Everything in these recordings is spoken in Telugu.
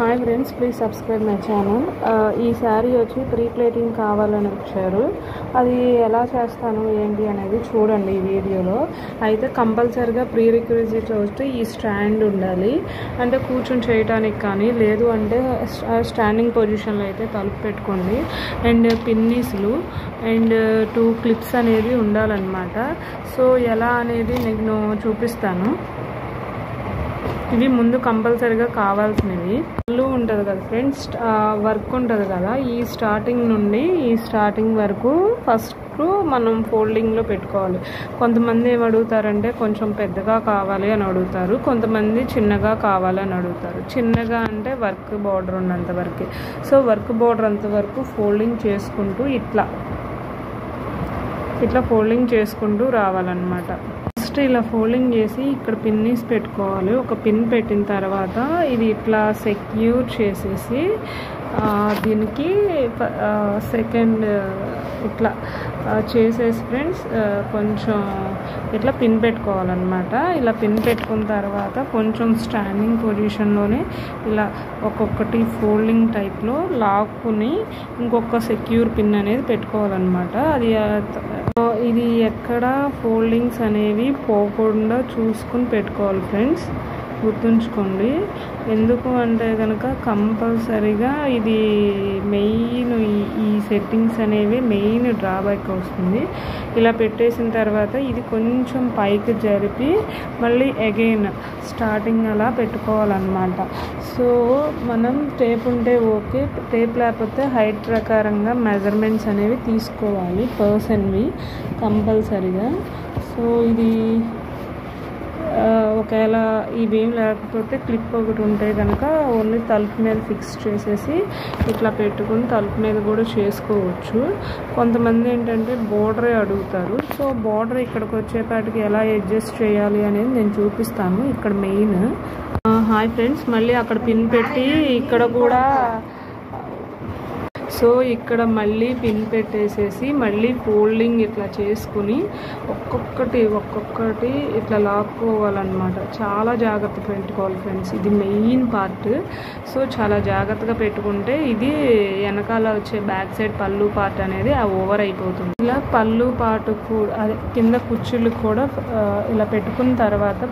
Hi friends, please subscribe my channel. ఈ శారీ వచ్చి ప్రీ ప్లేటింగ్ కావాలని వచ్చారు. అది ఎలా చేస్తాను ఏంటి అనేది చూడండి ఈ వీడియోలో. అయితే కంపల్సరీగా ప్రీ రిక్విజిట్ వచ్చి ఈ స్టాండ్ ఉండాలి. అంటే కూర్చొని చేయడానికి కానీ, లేదు అంటే స్టాండింగ్ పొజిషన్లో అయితే తలుపు పెట్టుకోండి. అండ్ పిన్నీస్లు అండ్ 2 క్లిప్స్ అనేది ఉండాలన్నమాట. సో ఎలా అనేది నేను చూపిస్తాను. ఇవి ముందు కంపల్సరీగా కావాల్సినవి. పళ్ళు ఉంటుంది కదా ఫ్రెండ్స్, వర్క్ ఉంటుంది కదా, ఈ స్టార్టింగ్ వరకు ఫస్ట్ మనం ఫోల్డింగ్లో పెట్టుకోవాలి. కొంతమంది ఏమడుగుతారంటే కొంచెం పెద్దగా కావాలి అని అడుగుతారు, కొంతమంది చిన్నగా కావాలి అని అడుగుతారు. చిన్నగా అంటే వర్క్ బార్డర్ ఉన్నంత వరకు. సో వర్క్ బార్డర్ అంతవరకు ఫోల్డింగ్ చేసుకుంటూ ఇట్లా ఫోల్డింగ్ చేసుకుంటూ రావాలన్నమాట. ఫస్ట్ ఇలా ఫోల్డింగ్ చేసి ఇక్కడ పిన్నీస్ పెట్టుకోవాలి. ఒక పిన్ పెట్టిన తర్వాత ఇది ఇట్లా సెక్యూర్ చేసేసి దీనికి సెకండ్ ఇట్లా చేసేసి ఫ్రెండ్స్ కొంచెం ఇట్లా పిన్ పెట్టుకోవాలన్నమాట. ఇలా పిన్ పెట్టుకున్న తర్వాత కొంచెం స్టాండింగ్ పొజిషన్లోనే ఇలా ఒక్కొక్కటి ఫోల్డింగ్ టైప్లో లాక్కుని ఇంకొక సెక్యూర్ పిన్ అనేది పెట్టుకోవాలన్నమాట. ఇది ఎక్కడ ఫోల్డింగ్స్ అనేవి పోకుండా చూసుకుని పెట్టుకోవాలి ఫ్రెండ్స్, గుర్తుంచుకోండి. ఎందుకు అంటే కనుక కంపల్సరీగా ఇది మెయిన్, ఈ సెట్టింగ్స్ అనేవి మెయిన్ డ్రాబ్యాక్ వస్తుంది. ఇలా పెట్టేసిన తర్వాత ఇది కొంచెం పైకి జరిపి మళ్ళీ అగైన్ స్టార్టింగ్ అలా పెట్టుకోవాలన్నమాట. సో మనం టేప్ ఉంటే ఓకే, టేప్ లేకపోతే హైట్ ప్రకారంగా మెజర్మెంట్స్ అనేవి తీసుకోవాలి పర్సన్వి కంపల్సరీగా. సో ఇది ఒకవేళ ఇవేం లేకపోతే క్లిప్ ఒకటి ఉంటే కనుక ఓన్లీ తలుపు మీద ఫిక్స్ చేసేసి ఇట్లా పెట్టుకుని తలుపు మీద కూడా చేసుకోవచ్చు. కొంతమంది ఏంటంటే బోర్డరే అడుగుతారు. సో బోర్డర్ ఇక్కడికి వచ్చేపాటికి ఎలా అడ్జస్ట్ చేయాలి అనేది నేను చూపిస్తాను. ఇక్కడ మెయిన్ హాయ్ ఫ్రెండ్స్, మళ్ళీ అక్కడ పిన్ పెట్టి ఇక్కడ కూడా ఇక్కడ మళ్ళీ పిన్ పెట్టేసేసి మళ్ళీ ఫోల్డింగ్ ఇట్లా చేసుకుని ఒక్కొక్కటి ఇట్లా లాక్కోవాలన్నమాట. చాలా జాగ్రత్తగా పెట్టుకోవాలి ఫ్రెండ్స్, ఇది మెయిన్ పార్ట్. సో చాలా జాగ్రత్తగా పెట్టుకుంటే ఇది వెనకాల వచ్చే బ్యాక్ సైడ్ పళ్ళు పార్ట్ అనేది ఓవర్ అయిపోతుంది. ఇలా పళ్ళు పార్ట్ కూడా అదే కింద కుర్చీలు కూడా ఇలా పెట్టుకున్న తర్వాత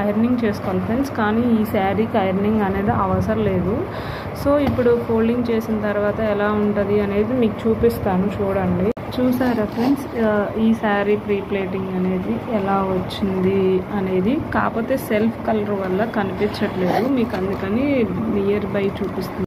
ఐరనింగ్ చేసుకోవాలి ఫ్రెండ్స్. కానీ ఈ శారీకి ఐరనింగ్ అనేది అవసరం లేదు. సో ఇప్పుడు ఫోల్డింగ్ చేసిన తర్వాత ఎలా ఉంటుంది అనేది మీకు చూపిస్తాను, చూడండి. చూసారా ఫ్రెండ్స్, ఈ శారీ ప్రీ ప్లేటింగ్ అనేది ఎలా వచ్చింది అనేది. కాకపోతే సెల్ఫ్ కలర్ వల్ల కనిపించట్లేదు మీకు, అందుకని నియర్ బై చూపిస్తుంది.